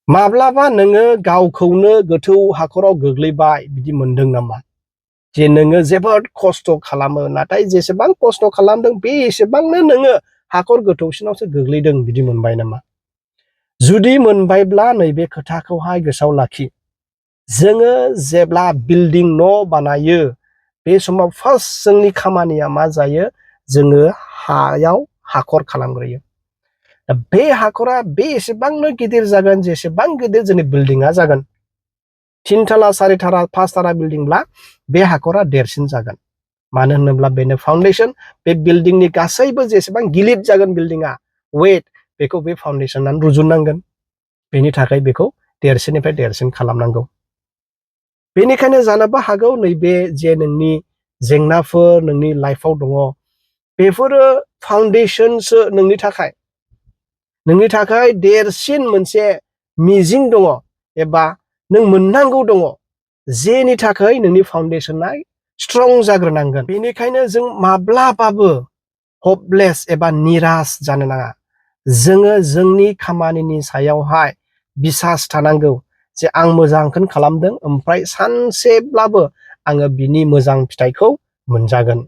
माब्लाबा नोङो गावखौनो गोथौ हाखराव गोग्लैबाय बिदि मोनदों नामा? जे नोङो जोबोद खस्थ' खालामो नाथाय जेसेबां खस्थ' खालामदों बे एसेबांनो नोङो हाखर गोथौसिनावसो गोग्लैदों बिदि मोनबाय नामा? जुदि मोनबायब्ला नैबे खोथाखौहाय गोसोआव लाखि। जोङो जेब्ला बिल्डिं न' बानायो बे समाव फार्स्ट जोंनि खामानिया मा जायो? जोङो हायाव हाखर खालामग्रोयो। बे हाखरा बेसेबांनो गिदिर जागोन जेसेबां गिदिर जोंनि बिल्डिंआ जागोन। 3 थाला 4 थाला 5 थाला बिल्डिंब्ला बे हाखरा देरसिन जागोन। मानो होनोब्ला बेनो फाउन्डेसन, बे बिल्डिंनि गासैबो जेसेबां गिलिर जागोन बिल्डिंआ वेट बेखौ बे फाउन्डेसनानो रुजुननांगोन। बेनि थाखाय बेखौ देरसिननिफ्राय देरसिन खालामनांगौ। बेनिखायनो जानोबो हागौ नैबे जे नोंनि जेंनाफोर नोंनि लाइफआव दङ बेफोरो फाउन्डेसनसो नोंनि थाखाय देरसिन मोनसे मिजिं दङ एबा नों मोननांगौ दङ जेनि थाखाय नोंनि फाउन्डेसना स्ट्रं जाग्रोनांगोन। बेनिखायनो जों माब्लाबाबो हपलेस एबा निराश जानो नाङा। जोङो जोंनि खामानिनि सायावहाय बिसास थानांगौ जे आं मोजांखौनो खालामदों ओमफ्राय सानसेब्लाबो आङो बिनि मोजां फिथाइखौ मोनजागोन।